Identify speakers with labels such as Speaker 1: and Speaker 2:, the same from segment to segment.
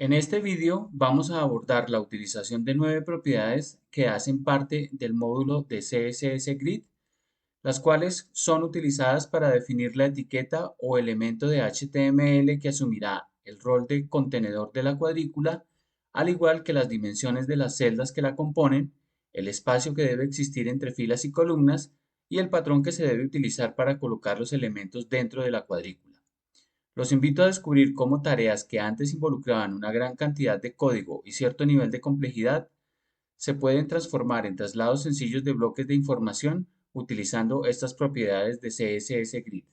Speaker 1: En este vídeo vamos a abordar la utilización de 9 propiedades que hacen parte del módulo de CSS Grid, las cuales son utilizadas para definir la etiqueta o elemento de HTML que asumirá el rol de contenedor de la cuadrícula, al igual que las dimensiones de las celdas que la componen, el espacio que debe existir entre filas y columnas y el patrón que se debe utilizar para colocar los elementos dentro de la cuadrícula. Los invito a descubrir cómo tareas que antes involucraban una gran cantidad de código y cierto nivel de complejidad se pueden transformar en traslados sencillos de bloques de información utilizando estas propiedades de CSS Grid.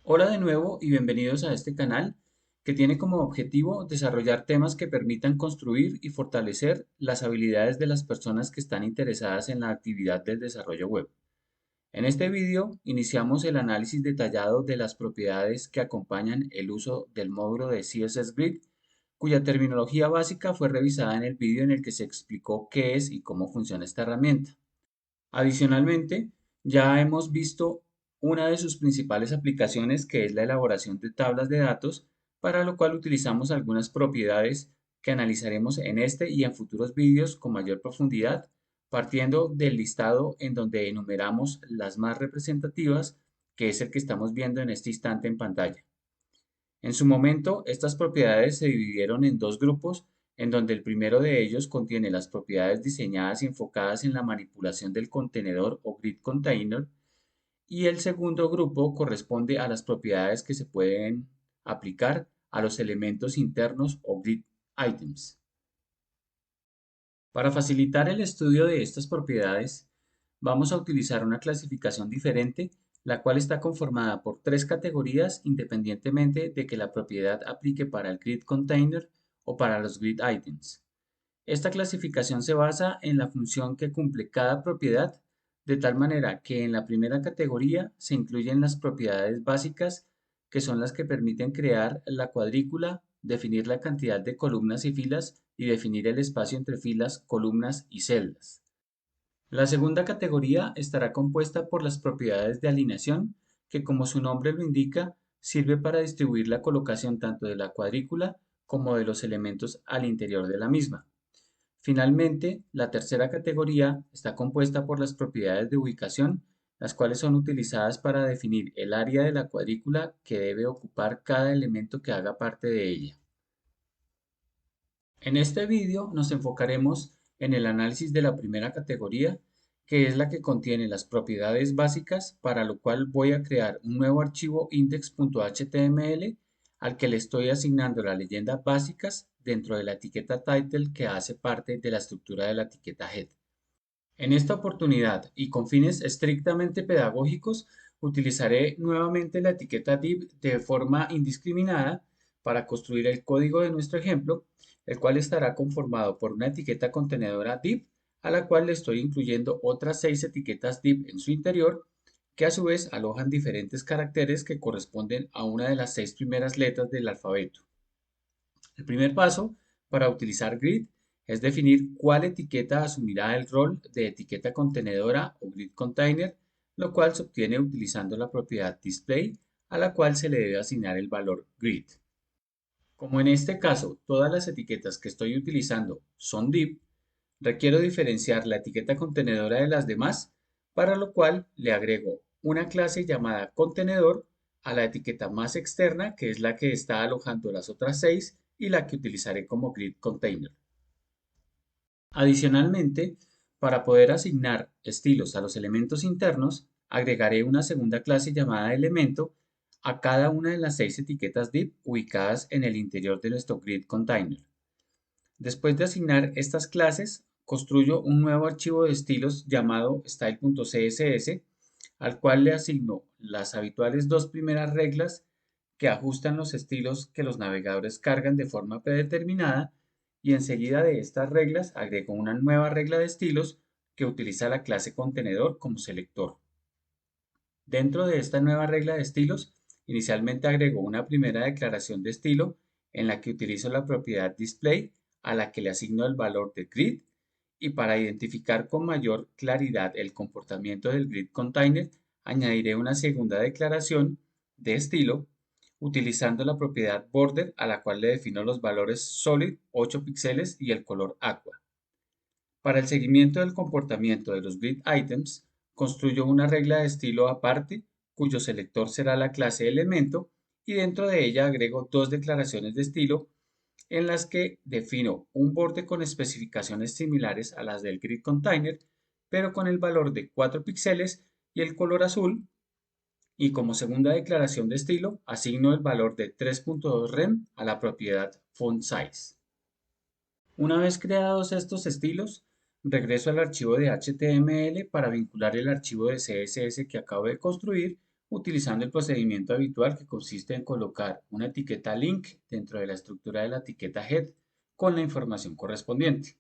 Speaker 1: Hola de nuevo y bienvenidos a este canal que tiene como objetivo desarrollar temas que permitan construir y fortalecer las habilidades de las personas que están interesadas en la actividad del desarrollo web. En este vídeo iniciamos el análisis detallado de las propiedades que acompañan el uso del módulo de CSS Grid, cuya terminología básica fue revisada en el vídeo en el que se explicó qué es y cómo funciona esta herramienta. Adicionalmente, ya hemos visto una de sus principales aplicaciones, que es la elaboración de tablas de datos, para lo cual utilizamos algunas propiedades que analizaremos en este y en futuros vídeos con mayor profundidad, partiendo del listado en donde enumeramos las más representativas, que es el que estamos viendo en este instante en pantalla. En su momento, estas propiedades se dividieron en dos grupos, en donde el primero de ellos contiene las propiedades diseñadas y enfocadas en la manipulación del contenedor o grid container, y el segundo grupo corresponde a las propiedades que se pueden aplicar a los elementos internos o grid items. Para facilitar el estudio de estas propiedades, vamos a utilizar una clasificación diferente, la cual está conformada por tres categorías independientemente de que la propiedad aplique para el grid container o para los grid items. Esta clasificación se basa en la función que cumple cada propiedad, de tal manera que en la primera categoría se incluyen las propiedades básicas, que son las que permiten crear la cuadrícula, definir la cantidad de columnas y filas y definir el espacio entre filas, columnas y celdas. La segunda categoría estará compuesta por las propiedades de alineación, que como su nombre lo indica, sirve para distribuir la colocación tanto de la cuadrícula como de los elementos al interior de la misma. Finalmente, la tercera categoría está compuesta por las propiedades de ubicación, las cuales son utilizadas para definir el área de la cuadrícula que debe ocupar cada elemento que haga parte de ella. En este vídeo nos enfocaremos en el análisis de la primera categoría, que es la que contiene las propiedades básicas, para lo cual voy a crear un nuevo archivo index.html al que le estoy asignando la leyenda básicas dentro de la etiqueta title, que hace parte de la estructura de la etiqueta head. En esta oportunidad y con fines estrictamente pedagógicos, utilizaré nuevamente la etiqueta div de forma indiscriminada para construir el código de nuestro ejemplo, el cual estará conformado por una etiqueta contenedora div, a la cual le estoy incluyendo otras 6 etiquetas div en su interior, que a su vez alojan diferentes caracteres que corresponden a una de las 6 primeras letras del alfabeto. El primer paso para utilizar grid es definir cuál etiqueta asumirá el rol de etiqueta contenedora o grid container, lo cual se obtiene utilizando la propiedad display, a la cual se le debe asignar el valor grid. Como en este caso todas las etiquetas que estoy utilizando son div, requiero diferenciar la etiqueta contenedora de las demás, para lo cual le agrego una clase llamada contenedor a la etiqueta más externa, que es la que está alojando las otras 6 y la que utilizaré como grid container. Adicionalmente, para poder asignar estilos a los elementos internos, agregaré una segunda clase llamada elemento a cada una de las 6 etiquetas div ubicadas en el interior de nuestro grid container. Después de asignar estas clases, construyo un nuevo archivo de estilos llamado style.css, al cual le asigno las habituales dos primeras reglas que ajustan los estilos que los navegadores cargan de forma predeterminada, y enseguida de estas reglas agrego una nueva regla de estilos que utiliza la clase contenedor como selector. Dentro de esta nueva regla de estilos, inicialmente agrego una primera declaración de estilo en la que utilizo la propiedad display, a la que le asigno el valor de grid, Y para identificar con mayor claridad el comportamiento del grid container, añadiré una segunda declaración de estilo utilizando la propiedad border a la cual le defino los valores solid 8 píxeles y el color aqua. Para el seguimiento del comportamiento de los grid items, construyo una regla de estilo aparte cuyo selector será la clase elemento y dentro de ella agrego dos declaraciones de estilo en las que defino un borde con especificaciones similares a las del grid container, pero con el valor de 4 píxeles y el color azul, y como segunda declaración de estilo asigno el valor de 3.2 rem a la propiedad font size. Una vez creados estos estilos, regreso al archivo de HTML para vincular el archivo de CSS que acabo de construir utilizando el procedimiento habitual que consiste en colocar una etiqueta link dentro de la estructura de la etiqueta head con la información correspondiente.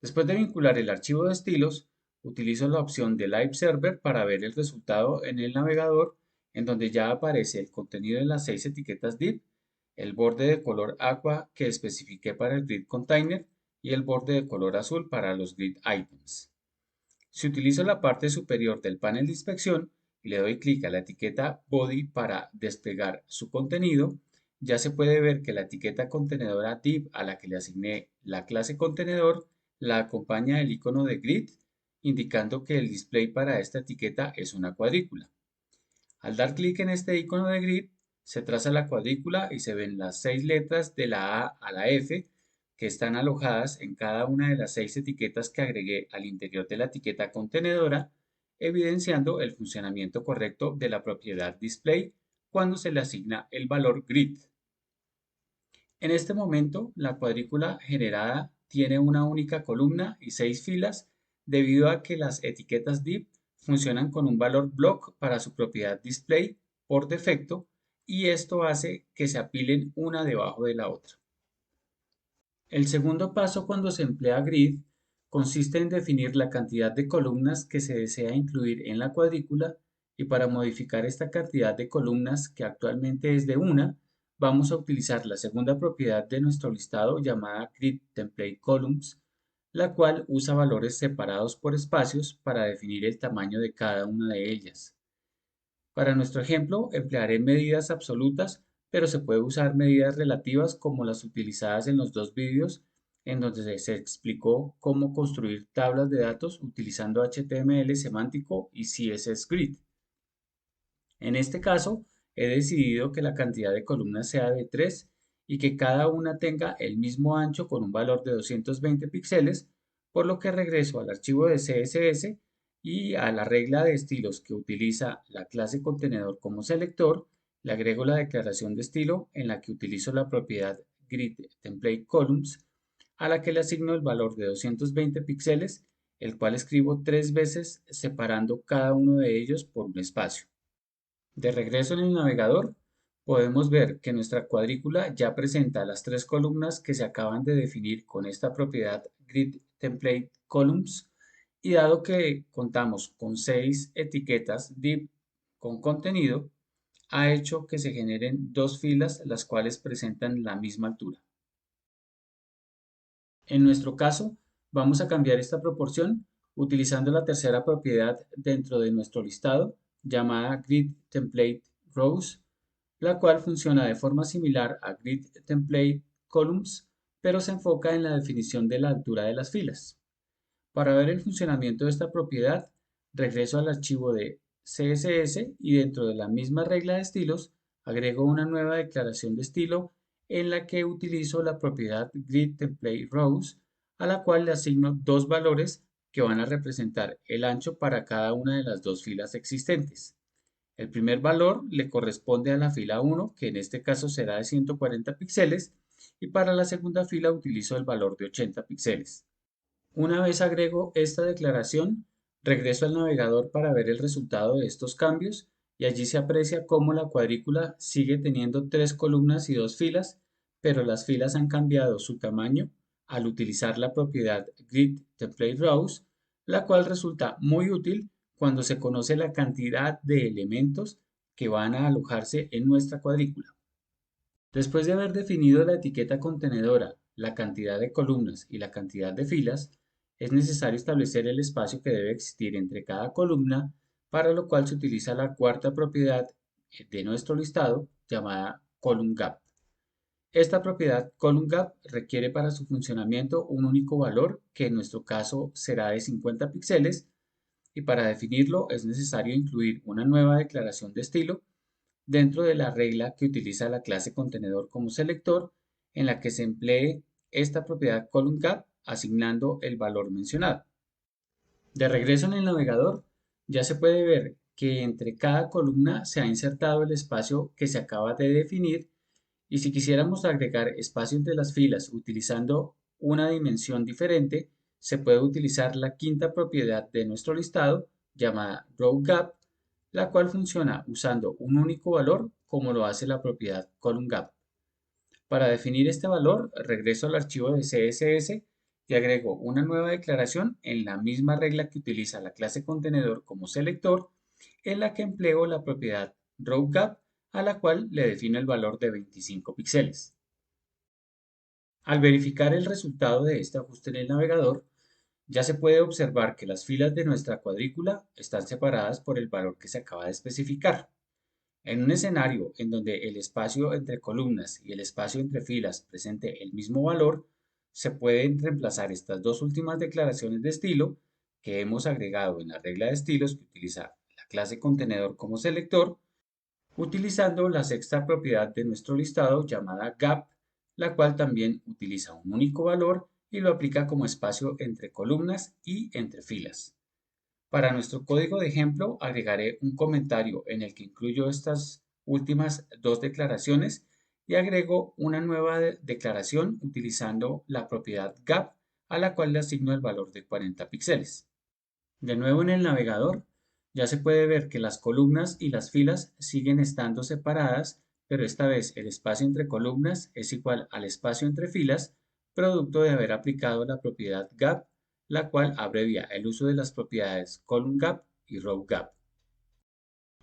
Speaker 1: Después de vincular el archivo de estilos, utilizo la opción de Live Server para ver el resultado en el navegador, en donde ya aparece el contenido de las 6 etiquetas div, el borde de color aqua que especifiqué para el grid container y el borde de color azul para los grid items. Si utilizo la parte superior del panel de inspección y le doy clic a la etiqueta body para desplegar su contenido, ya se puede ver que la etiqueta contenedora div a la que le asigné la clase contenedor la acompaña el icono de grid, indicando que el display para esta etiqueta es una cuadrícula. Al dar clic en este icono de grid, se traza la cuadrícula y se ven las 6 letras de la A a la F que están alojadas en cada una de las 6 etiquetas que agregué al interior de la etiqueta contenedora, evidenciando el funcionamiento correcto de la propiedad display cuando se le asigna el valor grid. En este momento, la cuadrícula generada tiene una única columna y 6 filas debido a que las etiquetas div funcionan con un valor block para su propiedad display por defecto y esto hace que se apilen una debajo de la otra. El segundo paso cuando se emplea grid consiste en definir la cantidad de columnas que se desea incluir en la cuadrícula y para modificar esta cantidad de columnas que actualmente es de una, vamos a utilizar la segunda propiedad de nuestro listado llamada grid template columns, la cual usa valores separados por espacios para definir el tamaño de cada una de ellas. Para nuestro ejemplo, emplearé medidas absolutas, pero se puede usar medidas relativas como las utilizadas en los dos vídeos en donde se explicó cómo construir tablas de datos utilizando HTML semántico y CSS Grid. En este caso, he decidido que la cantidad de columnas sea de 3 y que cada una tenga el mismo ancho con un valor de 220 píxeles, por lo que regreso al archivo de CSS y a la regla de estilos que utiliza la clase contenedor como selector, le agrego la declaración de estilo en la que utilizo la propiedad grid template columns, a la que le asigno el valor de 220 píxeles, el cual escribo 3 veces separando cada uno de ellos por un espacio. De regreso en el navegador, podemos ver que nuestra cuadrícula ya presenta las 3 columnas que se acaban de definir con esta propiedad grid template columns y dado que contamos con 6 etiquetas div con contenido, ha hecho que se generen dos filas las cuales presentan la misma altura. En nuestro caso, vamos a cambiar esta proporción utilizando la tercera propiedad dentro de nuestro listado llamada grid template rows, la cual funciona de forma similar a grid template columns, pero se enfoca en la definición de la altura de las filas. Para ver el funcionamiento de esta propiedad, regreso al archivo de CSS y dentro de la misma regla de estilos, agrego una nueva declaración de estilo en la que utilizo la propiedad gridTemplateRows, a la cual le asigno dos valores que van a representar el ancho para cada una de las dos filas existentes. El primer valor le corresponde a la fila 1, que en este caso será de 140 píxeles, y para la segunda fila utilizo el valor de 80 píxeles. Una vez agrego esta declaración, regreso al navegador para ver el resultado de estos cambios y allí se aprecia cómo la cuadrícula sigue teniendo 3 columnas y 2 filas, pero las filas han cambiado su tamaño al utilizar la propiedad Grid Template Rows, la cual resulta muy útil cuando se conoce la cantidad de elementos que van a alojarse en nuestra cuadrícula. Después de haber definido la etiqueta contenedora, la cantidad de columnas y la cantidad de filas, es necesario establecer el espacio que debe existir entre cada columna, para lo cual se utiliza la cuarta propiedad de nuestro listado llamada column gap. Esta propiedad column gap requiere para su funcionamiento un único valor, que en nuestro caso será de 50 píxeles, y para definirlo es necesario incluir una nueva declaración de estilo dentro de la regla que utiliza la clase contenedor como selector, en la que se emplee esta propiedad column gap asignando el valor mencionado. De regreso en el navegador, ya se puede ver que entre cada columna se ha insertado el espacio que se acaba de definir, y si quisiéramos agregar espacio entre las filas utilizando una dimensión diferente, se puede utilizar la quinta propiedad de nuestro listado llamada row gap, la cual funciona usando un único valor como lo hace la propiedad column gap. Para definir este valor, regreso al archivo de CSS y agrego una nueva declaración en la misma regla que utiliza la clase contenedor como selector, en la que empleo la propiedad rowGap, a la cual le defino el valor de 25 píxeles. Al verificar el resultado de este ajuste en el navegador, ya se puede observar que las filas de nuestra cuadrícula están separadas por el valor que se acaba de especificar. En un escenario en donde el espacio entre columnas y el espacio entre filas presente el mismo valor, se pueden reemplazar estas dos últimas declaraciones de estilo que hemos agregado en la regla de estilos que utiliza la clase contenedor como selector, utilizando la sexta propiedad de nuestro listado llamada gap, la cual también utiliza un único valor y lo aplica como espacio entre columnas y entre filas. Para nuestro código de ejemplo agregaré un comentario en el que incluyo estas últimas dos declaraciones y agrego una nueva declaración utilizando la propiedad gap, a la cual le asigno el valor de 40 píxeles. De nuevo en el navegador, ya se puede ver que las columnas y las filas siguen estando separadas, pero esta vez el espacio entre columnas es igual al espacio entre filas, producto de haber aplicado la propiedad gap, la cual abrevia el uso de las propiedades column gap y row gap.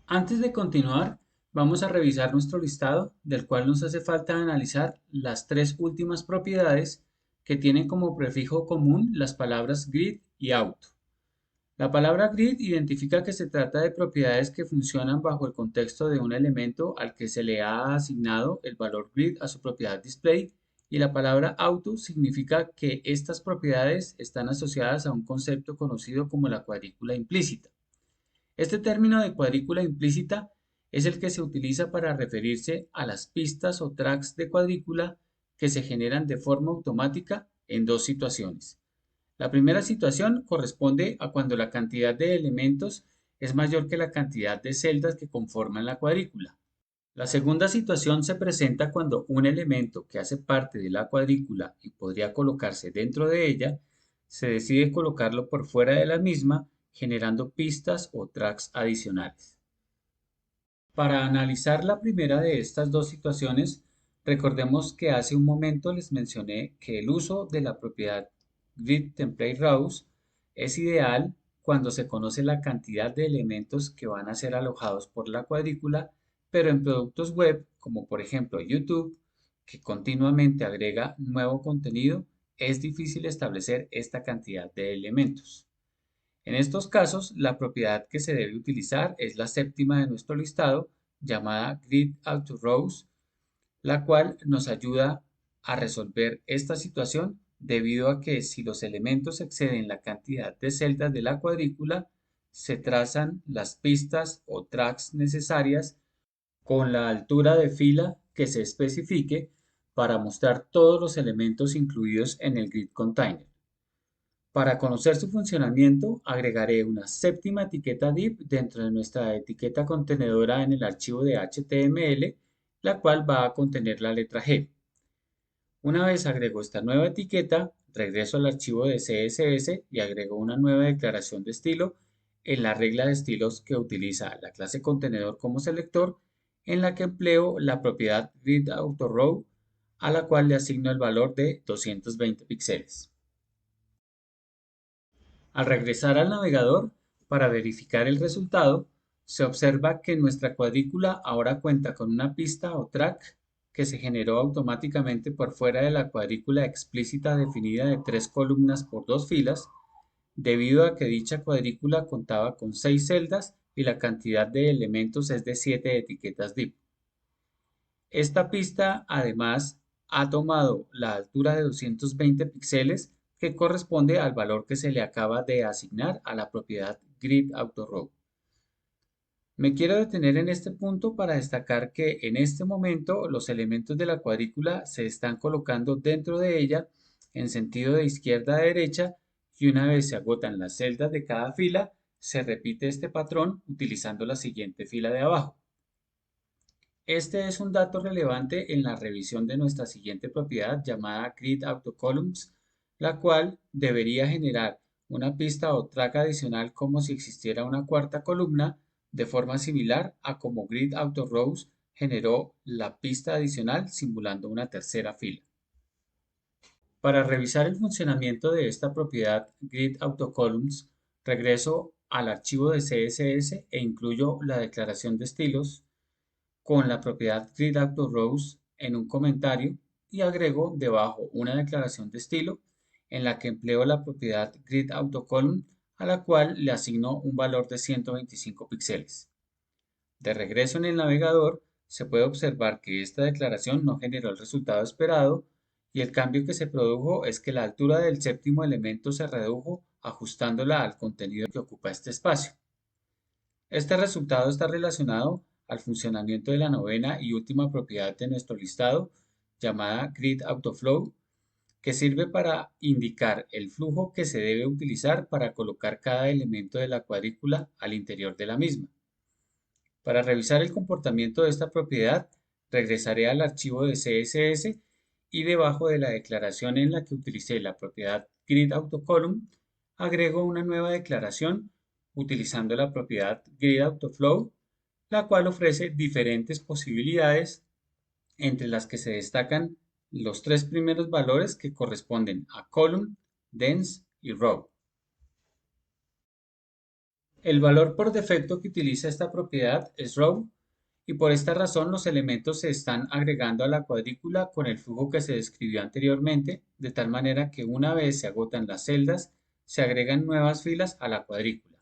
Speaker 1: Antes de continuar, vamos a revisar nuestro listado, del cual nos hace falta analizar las tres últimas propiedades que tienen como prefijo común las palabras grid y auto. La palabra grid identifica que se trata de propiedades que funcionan bajo el contexto de un elemento al que se le ha asignado el valor grid a su propiedad display, y la palabra auto significa que estas propiedades están asociadas a un concepto conocido como la cuadrícula implícita. Este término de cuadrícula implícita es el que se utiliza para referirse a las pistas o tracks de cuadrícula que se generan de forma automática en dos situaciones. La primera situación corresponde a cuando la cantidad de elementos es mayor que la cantidad de celdas que conforman la cuadrícula. La segunda situación se presenta cuando un elemento que hace parte de la cuadrícula y podría colocarse dentro de ella, se decide colocarlo por fuera de la misma, generando pistas o tracks adicionales. Para analizar la primera de estas dos situaciones, recordemos que hace un momento les mencioné que el uso de la propiedad Grid Template Rows es ideal cuando se conoce la cantidad de elementos que van a ser alojados por la cuadrícula, pero en productos web, como por ejemplo YouTube, que continuamente agrega nuevo contenido, es difícil establecer esta cantidad de elementos. En estos casos, la propiedad que se debe utilizar es la séptima de nuestro listado, llamada Grid Auto Rows, la cual nos ayuda a resolver esta situación debido a que si los elementos exceden la cantidad de celdas de la cuadrícula, se trazan las pistas o tracks necesarias con la altura de fila que se especifique para mostrar todos los elementos incluidos en el grid container. Para conocer su funcionamiento, agregaré una séptima etiqueta div dentro de nuestra etiqueta contenedora en el archivo de HTML, la cual va a contener la letra G. Una vez agrego esta nueva etiqueta, regreso al archivo de CSS y agrego una nueva declaración de estilo en la regla de estilos que utiliza la clase contenedor como selector, en la que empleo la propiedad gridAutoRow, a la cual le asigno el valor de 220 píxeles. Al regresar al navegador para verificar el resultado, se observa que nuestra cuadrícula ahora cuenta con una pista o track que se generó automáticamente por fuera de la cuadrícula explícita definida de 3 columnas por 2 filas, debido a que dicha cuadrícula contaba con 6 celdas y la cantidad de elementos es de 7 etiquetas div. Esta pista además ha tomado la altura de 220 píxeles que corresponde al valor que se le acaba de asignar a la propiedad gridAutoRow. Me quiero detener en este punto para destacar que en este momento los elementos de la cuadrícula se están colocando dentro de ella en sentido de izquierda a derecha y una vez se agotan las celdas de cada fila, se repite este patrón utilizando la siguiente fila de abajo. Este es un dato relevante en la revisión de nuestra siguiente propiedad llamada gridAutoColumns, la cual debería generar una pista o track adicional como si existiera una cuarta columna, de forma similar a como gridAutoRows generó la pista adicional simulando una tercera fila. Para revisar el funcionamiento de esta propiedad gridAutoColumns, regreso al archivo de CSS e incluyo la declaración de estilos con la propiedad gridAutoRows en un comentario y agrego debajo una declaración de estilo en la que empleo la propiedad gridAutoColumn a la cual le asigno un valor de 125 píxeles. De regreso en el navegador, se puede observar que esta declaración no generó el resultado esperado y el cambio que se produjo es que la altura del séptimo elemento se redujo ajustándola al contenido que ocupa este espacio. Este resultado está relacionado al funcionamiento de la novena y última propiedad de nuestro listado, llamada gridAutoFlow, que sirve para indicar el flujo que se debe utilizar para colocar cada elemento de la cuadrícula al interior de la misma. Para revisar el comportamiento de esta propiedad, regresaré al archivo de CSS y debajo de la declaración en la que utilicé la propiedad gridAutoColumn, agrego una nueva declaración utilizando la propiedad gridAutoFlow, la cual ofrece diferentes posibilidades entre las que se destacan los 3 primeros valores que corresponden a column, dense y row. El valor por defecto que utiliza esta propiedad es row y por esta razón los elementos se están agregando a la cuadrícula con el flujo que se describió anteriormente, de tal manera que una vez se agotan las celdas, se agregan nuevas filas a la cuadrícula.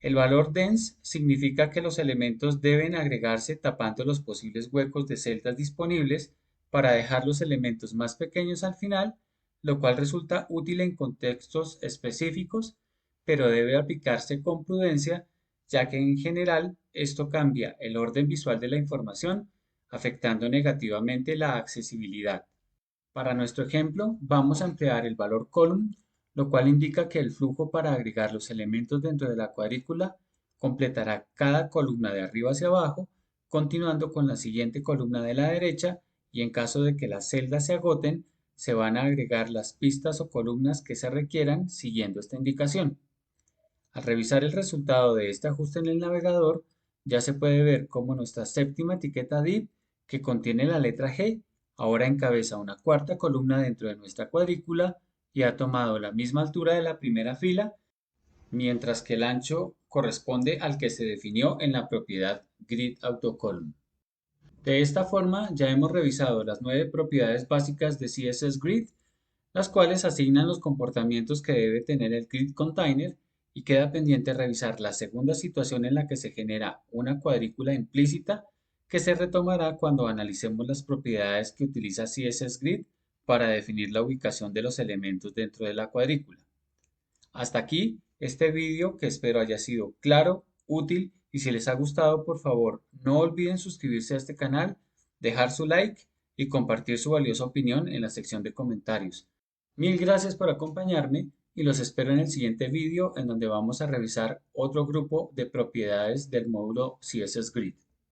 Speaker 1: El valor dense significa que los elementos deben agregarse tapando los posibles huecos de celdas disponibles para dejar los elementos más pequeños al final, lo cual resulta útil en contextos específicos, pero debe aplicarse con prudencia, ya que en general esto cambia el orden visual de la información, afectando negativamente la accesibilidad. Para nuestro ejemplo, vamos a emplear el valor column, lo cual indica que el flujo para agregar los elementos dentro de la cuadrícula completará cada columna de arriba hacia abajo, continuando con la siguiente columna de la derecha y en caso de que las celdas se agoten, se van a agregar las pistas o columnas que se requieran siguiendo esta indicación. Al revisar el resultado de este ajuste en el navegador, ya se puede ver cómo nuestra séptima etiqueta div, que contiene la letra G, ahora encabeza una cuarta columna dentro de nuestra cuadrícula y ha tomado la misma altura de la primera fila, mientras que el ancho corresponde al que se definió en la propiedad gridAutoColumn. De esta forma, ya hemos revisado las 9 propiedades básicas de CSS Grid, las cuales asignan los comportamientos que debe tener el grid container y queda pendiente revisar la segunda situación en la que se genera una cuadrícula implícita que se retomará cuando analicemos las propiedades que utiliza CSS Grid para definir la ubicación de los elementos dentro de la cuadrícula. Hasta aquí este vídeo que espero haya sido claro, útil y si les ha gustado por favor no olviden suscribirse a este canal, dejar su like y compartir su valiosa opinión en la sección de comentarios. Mil gracias por acompañarme y los espero en el siguiente vídeo en donde vamos a revisar otro grupo de propiedades del módulo CSS Grid.